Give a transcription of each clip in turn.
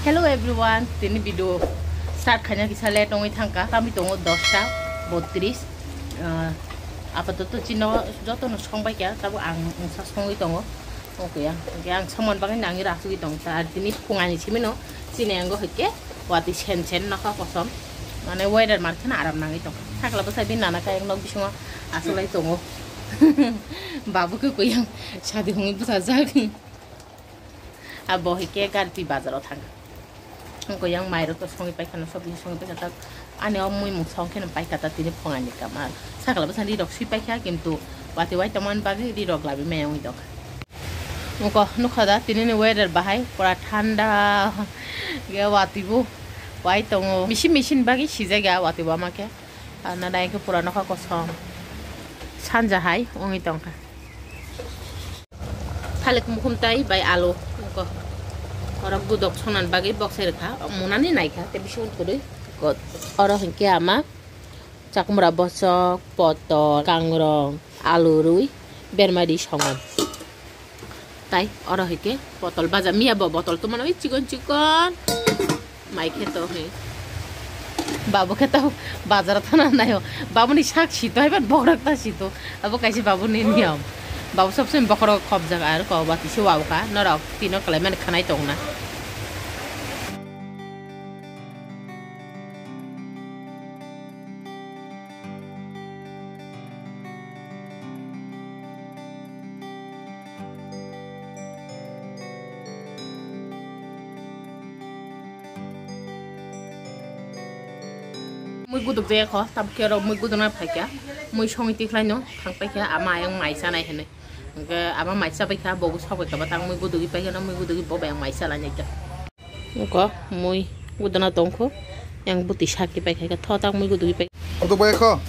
Hello everyone, tini video start khanya kisa le tongi thangka kami tongo 10:32 apatot chino joto no songbai kya tabu ang sa songi tongo oke ya yang somon bangai nangi rasu gi tong tar tini phungani chimino sinengo heke wati chen na ka kosom mane weather mar khana aram nangi tong thakla basa bin nana ka ek nok bisunga asolai tongo babu ko koyang shadi hongi busa jagi abo heke garti bazaro thanga ko yang mai ro to songi pai kana sobi songi pai kata ane omui mu song kena pai kata tini phongani kamar sakala basa di dok sui pai kya kintu wati wai taman bagi di dok labi me ongi dok muko nukhada tini ne weather bahai pura thanda ge wati bu wai tongo machine bagi sije ga wati bu amake na dai ke pura nokha kosom sanja hai ongi tongka thalek mukhum tai bai alo muko orang budok sonan bagi box rekha munani naikha te bisun kudui got orang hingke ama cakmura bosok potol kangrong alu rui bermadi songan tai orang hingke potol baja mia bo botol tu mana cikon mai kheto he babu kheto bazar thana nayo babu ni sak sito hai ban borak ta sito abo kaisi babu ni niam babu सबसे बकरो खब जगह आरो को बाती से वाव का नरक तीनो कले माने खानाय दंना मुइ गुदुक जे ख तब के रो मुइ गुदुना फाइका मुइ संगि तिखलाइनो थांपाइका आमा आयं माइसा नाय हेने के आमा माइसा बाइका बगु सबाय का बातां मुइ गुदुगि पाइका मुइ गुदुगि बबाय माइसा लानै ता को मुइ गुदुना तंखो yang buti sakit pakai ke thotak muy gudu pakai untuk baik kok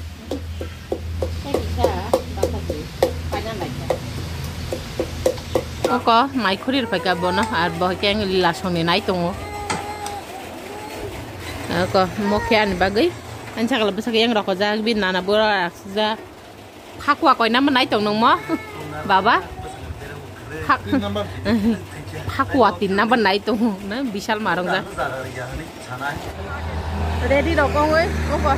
oko mai khurir pakai bono ar boh keng lasone nai tongo ko mokyan bagai ancha kala besa yang roko jag bin nana bora aksa khakwa koi nam nai tong nong mo baba khakwa tin na ban nai tong na bishal marong ja ready rokong oi oko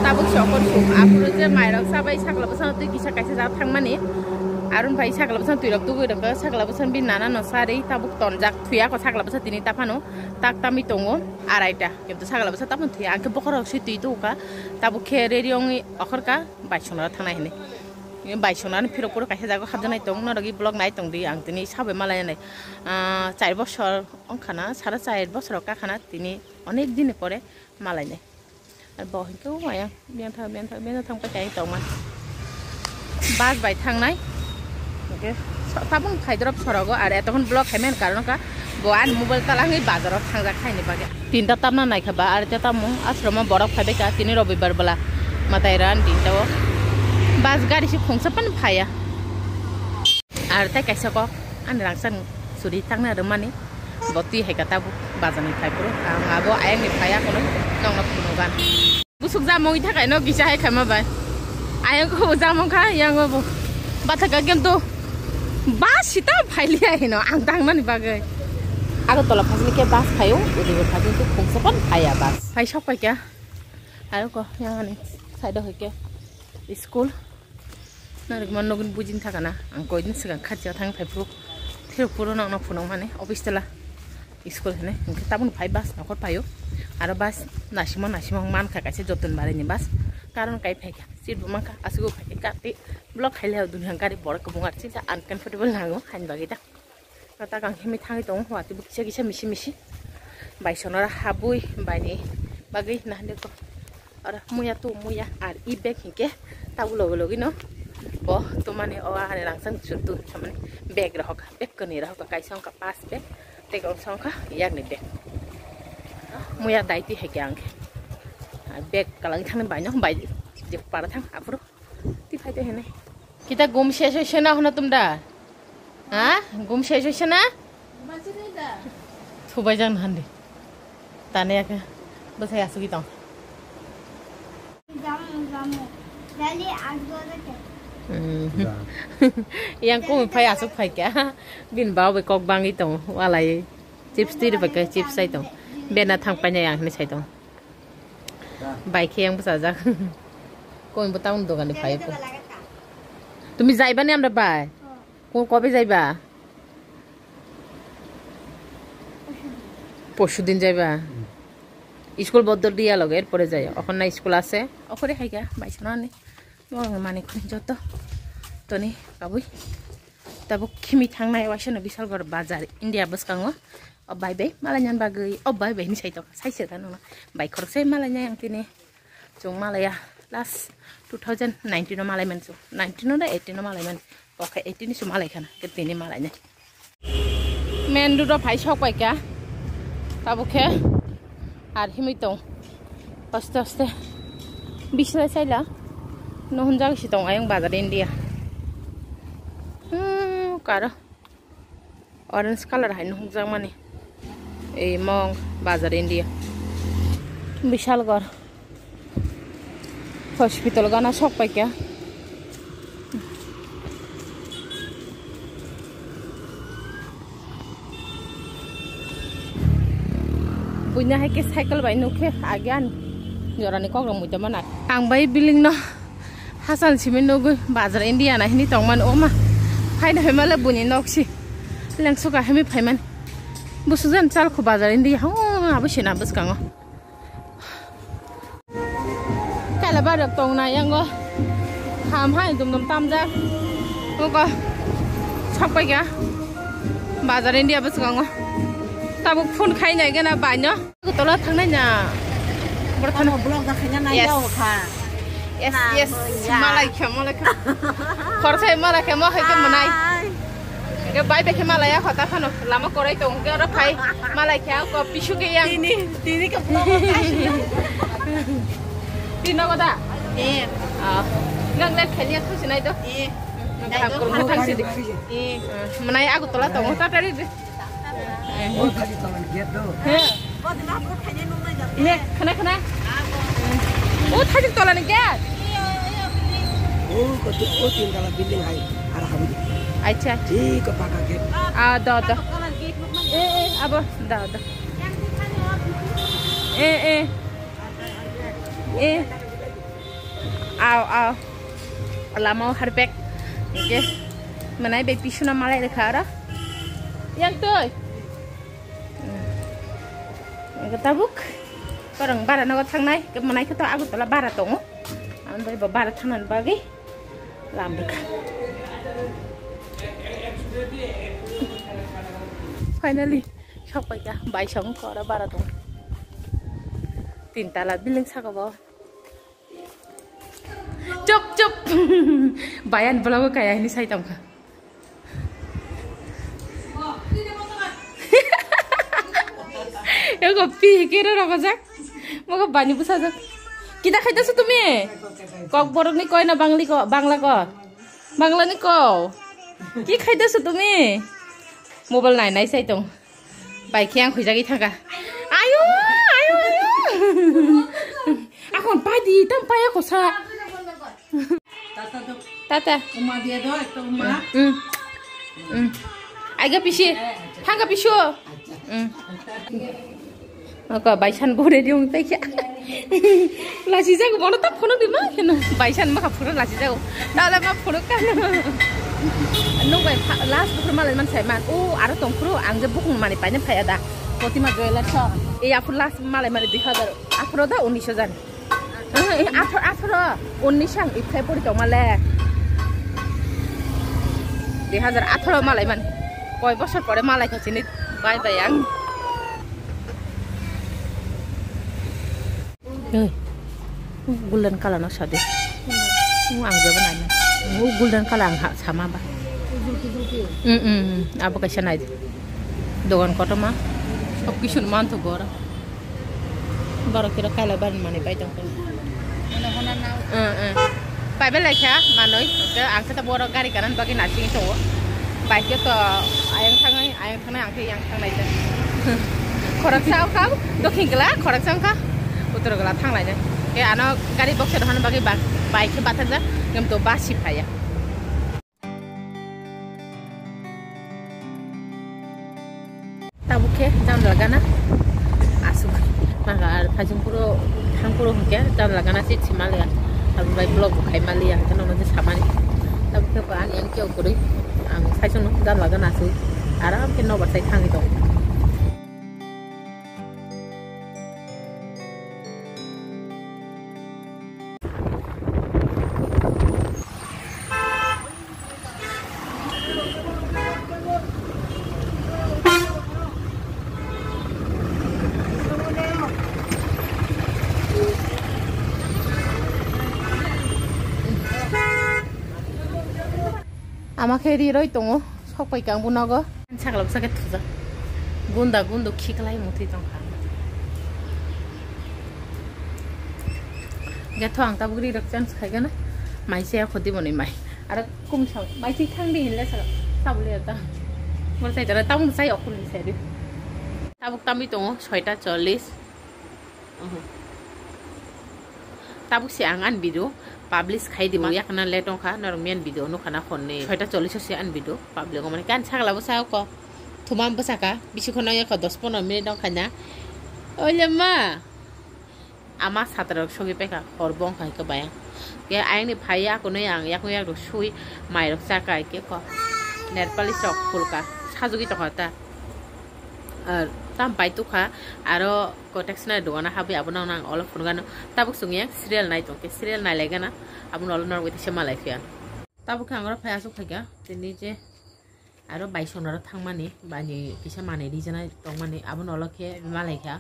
tabuk shokon su apro je mairok sabai sakla besa tu kisa kaisa ja thangmani arun pai sakla besa tuirok tu goidok sakla besa bin nana no sari tabuk tonjak thuya ko sakla besa tini tapano tak tami tongo araita kintu sakla besa tapon thuya anke bokorok si tui tu ka tabuk khe ready ongi okhorka baisona thangnai hene baisona phirokpur kaisa jago khadjanai tong norogi blog nai tong di ang tini sabe malai nai 4 বছর অংখানা 4.5 বছর কাখানা তিনি অনেক দিন পরে মালাই নাই আর বহিনকেও মায়া বিয়ান থাং পাই তংমান বাস by থাংনাই ওকে তাবুন খাইদরব সরগো আর এতক্ষণ blog খাইমেন কারণ কা বয়ান মোবাইল তালাঙে বাজারত থাংজা খাইনি বাগে তিনটা তামনা নাই খাবা আর এটা তামু আশ্রমে বরফ খাইবে কা তিনি রবিবার বেলা মাতাই রান তিনটাও বাস গাড়ি সে খংসাপান ফায়া আর তাই কাইসা ক আন রাংসান suri tangna remani boti hekata bu bazani khai pro abo ayang ni phaya kono nong na punogan busuk ja moi thakai no gisa hai khama bai ayang ko ja mong kha yang bo bathaka gem to bas sita phaili ai no ang tang mani bagai aro tola phasli ke bas phayo udi bo phajin to khongsapan phaya bas phai sok pai kya aro ko yang ani side ho ke school na rugman nogun bujin thakana ang ko din sigang khatja thang phai pro Puro nang punong mana office tela school hene tabun phai bas nokor payo aro bas nasimang man kha kaise jotun bare ni bas karon kai phai ka sit bumaka asugo phai ka ti block khaile dunya gari bor ko bungar chi ta uncomfortable nango hain bagi ta kata kang hemi thangi tong hwati bu kisa misi bai sonora habui bai ni bagi nah de ko ara muya ar I bag hinke tabulo logi no bo to mane o ane rangsang chuntu chamane bag rahok bag kani rahok kai song ka pas bag te ko song ka yak ni bag muya daiti he kyang bag kalang thang bai no bai je para thang apro ti phai te hene kita gum shesh hoise na hono tumda ha gum shesh hoise na majine da thubai jang hande tane ya basai asugi tong jamu rally agdo yang ko phai asuk phai kya bin baw be kok bangi tong walai chips ti ba ka chips sai tong bena thang pa nya yang ni sai tong bai kheng ba sa ja ko in bataun dogan ni phai po তুমি যাইবা নে আমরা by কবে যাইবা পরশুদিন যাইবা school বদল দিয়া লগে এরপরে যাই এখন না স্কুল আছে ওখরে খাইগা বাইছনা নে মানে যত তনি বাবুই তাবো খিমি থাংনাय वासनो बिशालगढ़ बाजार इंडिया बसकाङो बाय बाय मालायान बागै बाय बाय नि साइतो साइसे गानो बाय खरसे मालाया आं तिने जों मालाया last 2019 no malay man so 19 no 18 no malay man oke 18 ni so malay kana ketini malay nya men du do phai sok pai ka tabu khe ar himi tong aste aste bisla saila no hunja si tong ayang bazar India kara orange color hai no hunja mane ei mong bazar India bishal gor hospital gana sok pai kya punya hai ke cycle bai nukhe agyan yorani kok rong muita mana ang bai building no hasan simen no bazar India na hini tongman oma phai na hemala buni noksi lengso ka hemi phaiman busujan chal khu bazar India ha abusina buskango baru tong na yang go ham hai dum tam ja go sapai ga bazar India buskango tabuk phone khai nai gana banyo ko tola thangnai na borthan blog da khanya nai yau kha yes malai kha khorsai malai kha mo hai ke manai ke bai be ke malaya khata khano lama korai tong ke ra phai malai kha ko pisu ke yang tini ke blog Tino ko da? Ngang net kanya ko sinay do? Nang ko mo kan sidik. Manay ako tola to mo ta tari. Khali tolan get do. Ko dina ko khanya no mai ja. Khana. Thali tolan get. Ko to o tin kala building hai ara habi. Acha. Thik ko paka get. Da. Abo da. Aw lama harbek oke manai be pisuna malai rekhara yang toy tabuk korang bara nago thangnai ke manai ke to agu tola bara tongo an bai bara thangnan bagi lambek finally shop pai ka bai song ko ra bara tong tintala building sakabo Cup bayan belagu kayak ini saya tahu ya kopi kira apa sih mau ke banyu besar kita kaita satu mi kok borok ni kau na bangla ni kau kita kaita satu mi mobile nai saya tahu baik yang kuis lagi thangka ayo aku padi tanpa ya kosa Tata. Uma dia do, itu uma. Agak pisi, hangga pisu. Maka baisan boleh diung tak ya. Lasi jago mana tak phone di mana kena. Baisan maka phone lasi jago. Tak ada maka phone kan. Nung bai last phone malah man saya man. Ada tongkru, angja bukung mani banyak payah dah. Fatima Joyla so. Aku last malah mani dihadar. Aku dah 19,000. After unisang ikhlas pun cuma le. Di hazar after malai man, koi bosor pada malai ke sini bay bayang. Golden color nak sade. Ang jaban aja. Golden color ang sama ba. Apa kasi na itu? Dogan kota mah. Okisun mantu gora. Baru kira kala ban mani bay tong. Pai belai kya manoi ke angkat tabor gari kanan bagi nasi itu baik itu ayang tangai angkat yang tangai itu korak sao kau dokin gelap korak sao kau utur gelap tangai itu ke anak gari box itu han bagi baik ke batas itu gem tu basi payah tabukhe jam lagana asu maka phajung puro thang puro hke jam lagana si chimalia tabu bai blog khai malia kana no je samani tabukhe ba an yang kyo kuri ang phajung jam lagana asu aram ke no batai thangi dong আমাকে রিরই দङ সবাই Kang বুনাগো ছাগলাব সাকে Thuja গুন্দা গুন্দু খিকলাই মুথি দङ गेथ आं ताबुगरी रक्चन खाइगोन माइसे खदि बनै माइ आरो कुम साव माइसे थांदि हिनले साबले ता मोर साइ जरा ताउन साइ अखुलि साइदि Tabuk तामि दङ 6:40 ताबुक से आं आन भिडिअ पाब्लिश खाइ दिबो याकना लेटं खा नरमेन भिडिअ नु खाना खनने 6:40 से आन भिडिअ पाब्लिक माने कान छागलाबो साव क थुमाम बसाका बिसिखनो याक 10-15 मिनिट दं खाना ओलेमा ama satrok sogi peka horbong kai ke bayang ke aing ni phaya ko nei ang yak yak sui mai rok sa kai ke ko nerpali chok fulka sajugi to hata ar tam pai tu kha aro kotex na dogana habi abuna nang olo phungano tabuk sungya serial nai to ke serial nai legana abun olo nor witi sema life yan tabuk angro phaya su khaga tini je aro 22 ro thangmani bani kisa mane rijana tongmani abun olo ke malai kha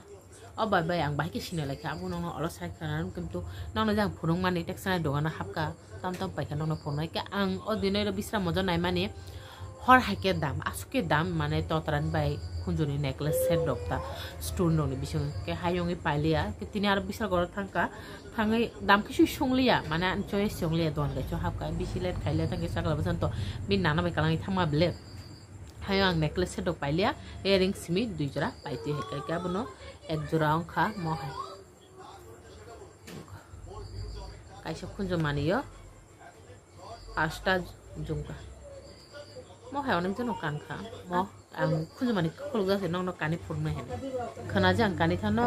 oh bye ang bahiki sini lagi aku nono olos saya karena kemtu nono jang phurung mani teksana dogana hapka tam paika nono phonai ke ang odinai ro bisra mojo nai mani hor hake dam asuke dam mane totran bai khunjuni necklace set dokta stone noni bisung ke hayongi pailia ke tini ar bisra gor thangka thangai dam kisu sunglia mana choice sunglia don ga cho hapka bisilet khaile tangke sakla basan to bin nana bai kalangi thama ble hayo ang necklace set dok pailia earring simi 2 jora paiti hekai ka bono एक जोरा खा mo hai kaisa khunjo maniyo 5টা jungka mo hai onem jono kan kha mo ang khunjo mani khulga se nong no kani phurna he khana jang kani thano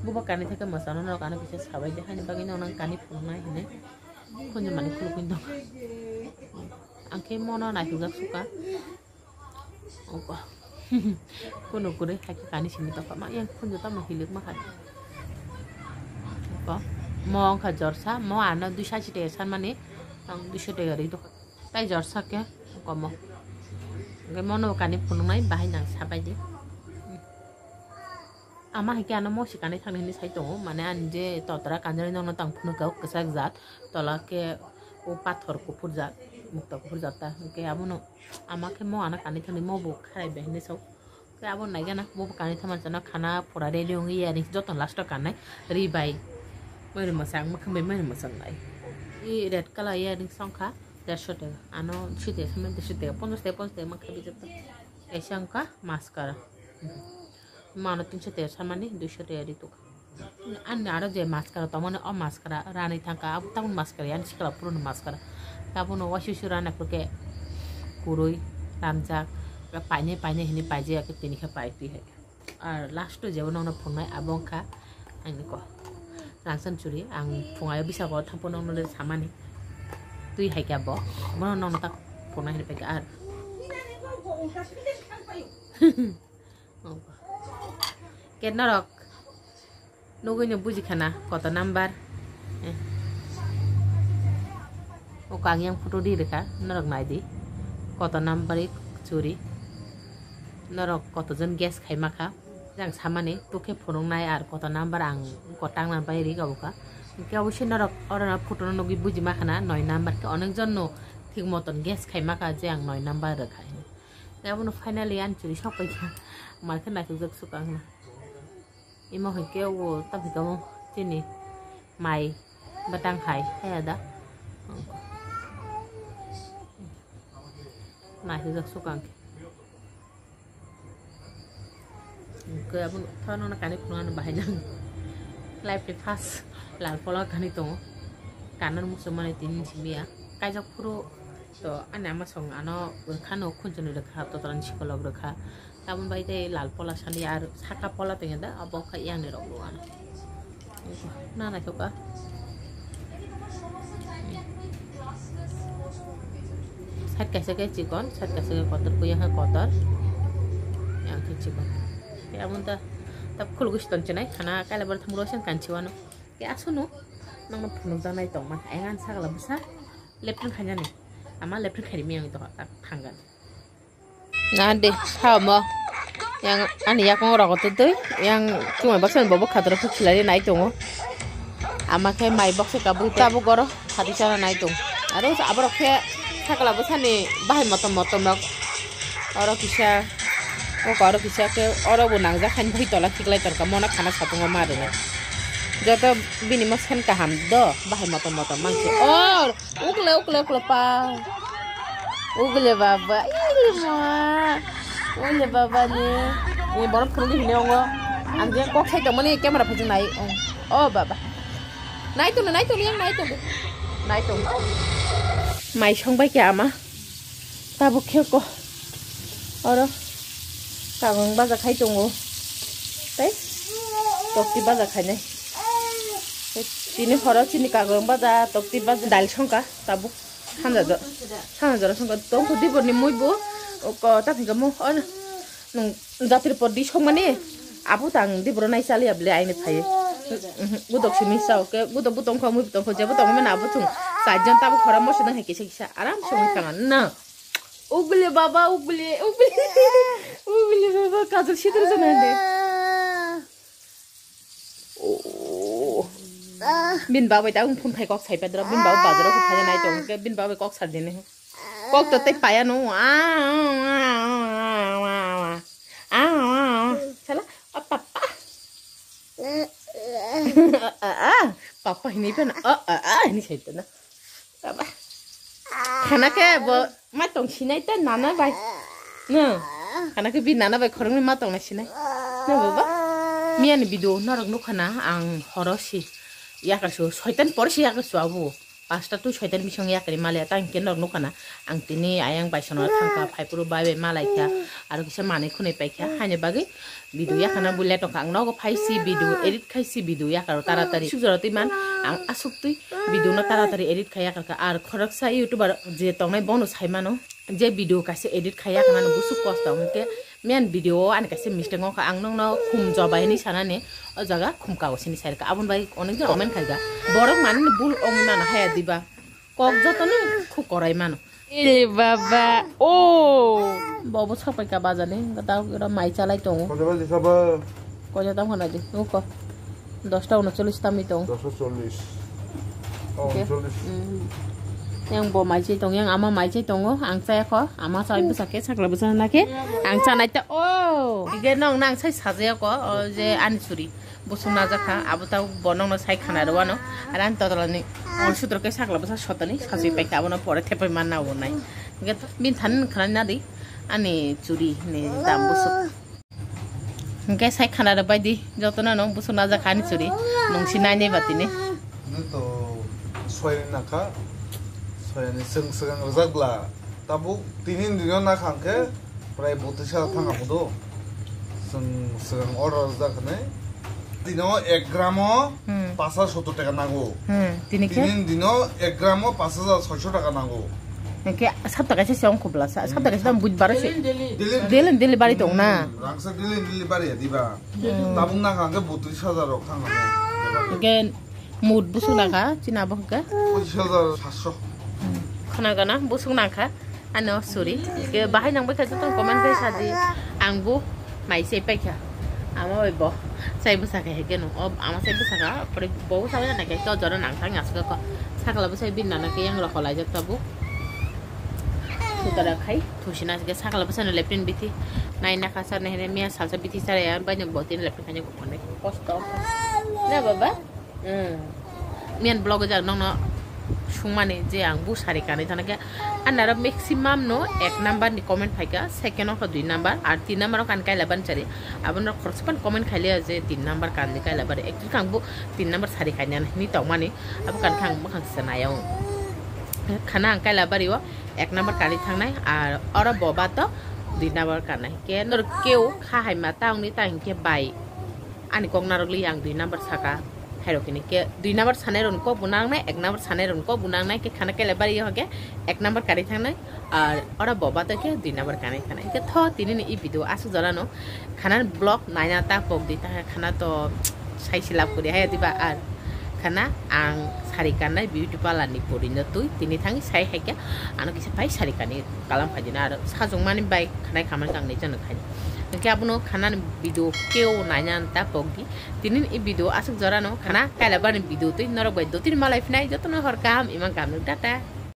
buba kani theke masano no kani bise sabai de hani bagi nong kani phurna he khunjo mani khulkin dong angke mono na hugak suka oka kono kure haki kani sini to ma yang khunjo ta ma hilik ma kha ko mong kha jorsa mo ana 260 টাকা san mane ang 200 টাকা ri to tai jorsa ke ko mo ngai mono kani phunai bahai nang sabai de ama haki ana mo sikane thangni ni sai to mane an je totara kanjari nong tang phunu ka kasak jat tola ke o pathor ko phurjat mukta ko phurjata ke amono আমাকে মো আনা কানি Thani মো বো খাই বেহনে সব কে আবো নাই গানা মো কানি থামান জানা খানা পড়া রেডি হই ইয়ানি যত লাস্ট কানাই রি বাই মরে মসাং মখম বে মরে মসাং নাই ই রেড কালার ইয়ানি সংখা 150 টাকা আনো ছিতে সময় 200 টাকা 50 টাকা মখা বিজত এসাংকা মাস্কারা মানো 300 টাকা সামানি 200 টাকা রি তো আন আরো যে মাস্কারা তো মানে অ মাস্কারা রানি থাকা আবু তাউন মাস্কারা ইয়ানি সিকলা পুরনো মাস্কারা তাবনো ওয়াশিশু রানা প্রকে kuroi ramjak paine hini paije ak tini kha paiti he ar last to jebo nong phonai abong kha ani ko rangsan churi ang phongai bisa ko thampon nong le samani tui hai kya bo mono nong tak phonai he peka ar ketna rok nogo nyo buji khana koto number o kang yang photo di rekha narok nai di কত নাম্বারে চুরি নরক কতজন gas Khaimah খা যাং সামানে তোকে phone নাই আর কত number আং কটাং নাম্বার রি গাবকা কে অবশ্যই নরক অরনা ফুটনো নগি বুঝি মাখানা 9 নাম্বার কে অনেকজন ঠিক মতন গ্যাস খাইমা খা যে আং 9 নাম্বার রাখাই কেবন ফাইনালি আন চুরি সবাই মারকে নাই সুযোগ সুকাং না ইমো হইকে ও তাবি গামো চিনি মাই বাটাং খাই হেদা নাই সুযোগ সুকাং ke abun thano na kani phungan bahai nang live te fast lal pola kani to kanan musumane tin sibia kaijak puro to ane ama song ano khano khunjunu rekha to taran chikolog rekha tamon bai te lal pola sani ar saka pola te da abo kha yang ne roklo ana na na ka sat kaise ke chikon sat kaise ke kotor ku yang kotor yang ke chikon ya amon ta tab khul guston chenai khana kala bar thamro sen kanchiwano ke asuno nang na phunung ta nai tong man aingan sagala busa lepin khanya ni ama lepin khari mi yang to thangan na de sama yang ani ya kong ro to tu yang cuma baksan bobo khadra philari nai tongo ama ke mai box ka bu ta bu goro khadi chara nai tong aro abor ke sakala busa ni bahai motom rak aro kisha o karo kisha ke oro bu nang ja khan bhi tola khiklai tor ka mona khana satunga mare na joto bini masan kaham do bahai motom mangse oh ukle pa ukle baba ule baba ni borot khunu ni ongo anje ko khai to mani camera phajing nai oh baba nai to yang nai to mai chong bai kya ma ta bu khe ko oro ta gong ba ja khai tongo te tokti ba ja khai nai tini horo chini ka gong ba ja tokti ba dal chongka ta bu khanda jara chongka tong ko dibor ni moi bu ko ta thing mo on nung jatir por di chong mane abu tang dibor nai sali able aine phai budok simi sao ke budok butong ko moi butong ko je butong me na bu chung sajon ta bu khora mo sedang heke sekisa aram song kangan na ugle baba ugle baba kazur shidur jana de bin babai ta phun phai kok sai pedro bin babai bazaro ko phai nai tong ke bin babai kok sar dine kok to te paya no chala papa papa ini pen ini sai na papa khana ke bo ma tong sinai ta nana bai no khana ke bin nana bai khorong ma tong na sinai no baba mian video narok no khana ang horosi yakasu soitan porsi yakasu abu pasta tu soitan bisong yakari male ta ken nok nokana ang tini ayang baisona thangka phaipuru babe malai kya aro kisa mane khune paikya hane bagi video yakana bulle to kang no phaisi video edit khaisi video yakaro taratari sujorati man ang asukti video no taratari edit khaya ka ar khoraksa youtuber je tongnai bonus haimano je video kaise edit khaya kana no busu cost ke mian video an kaise mistake ka ang no khum jobai ni sanane o jaga khum ka osini sair ka abun bai onek jon omen khaiga borok man bul ong man haya diba kok jotoni khu korai mano e baba o bobo sapai ka bazane gata ora mai chalai tong ko jata khona di ko 10 ta 39 ta mi tong 10:40 yang bo mai chai tong yang ama mai chai tong ang chai kho ama chai bu sake sakla bu sana ke ang cha nai ta o ige nong nang chai saje ko je ansuri busuna jakha abu ta bonong no sai khana ro no aran to tolani on sutro ke sakla bu sa sotani saji pai ka bono pore thepai man na wonai ige bin than khana na di ani churi ni dam busu nge sai khana ro bai di jotona no busuna jakha ni churi nong sinai nei batini to soi na ka soyani segang rozagla tabu tinin dino na khangke prai botisa thanga mudo segang order zakne dino 1 gramo 570 টাকা নাগো tinin dino 1 gramo 5600 টাকা নাগো ke sab ta kaise song khubla sa sab ta kaise tam budbar se deli bari tong na rangsa deli bari diba tabung na khangke 32000 rok thanga ke mood busuna ka china ba ka 25700 khana gana busung nangkha ano sorry ke bahai nang bai ka tong comment kai sadi angbu mai sei pai kha ama bai bo sai busa ka hege no ama sai busa ka pore bo sa na ke to jora nang thang as ka sakala busai bin na ke yang ro kholai ja tabu sutara khai thusina ke sakala busa na lepin bithi nai na ka sa ne mia salsa bithi sare ya bai nang botin lepin khanya ko kone kosto na baba mian blog ja nong no sungmane je ang bu sari kane thanake anara maximum no 1 number ni comment phaika second of 2 number ar 3 number kan kai laban chari abon khorsapan comment khaile je 3 number kan ni kai labar actually kang bu 3 number sari kane ni tawmani ab kan khang ma khang sanayau khana ang kai labari wa 1 number kani thangnai ar ora boba to 2 number kanai ke nor keu khahai ma taung ni tang ke bai ani kong narokli yang 2 number saka hairo kini ke 2 number sanai ron ko bunang nai 1 number sanai ron ko bunang nai ke khana ke lebari hoge 1 number kani thangnai ar ora boba to ke 2 number kanai thangnai ke tho tini ni video asu jarano khana blog naina ta pok di ta khana to sai silap kuri hai diba ar khana ang sari kanai beauty parlor ni porindo tui tini thangi sai haike ano kisa pai sari kani kalam phajina ar sajong mani bai khanai khaman kang nei jano khai ke apuno khana video keu naina ta pokdi tini i video asuk jarano khana kaila ban video tui norok bai do tin malai fnai jotno hor kam imang kam tata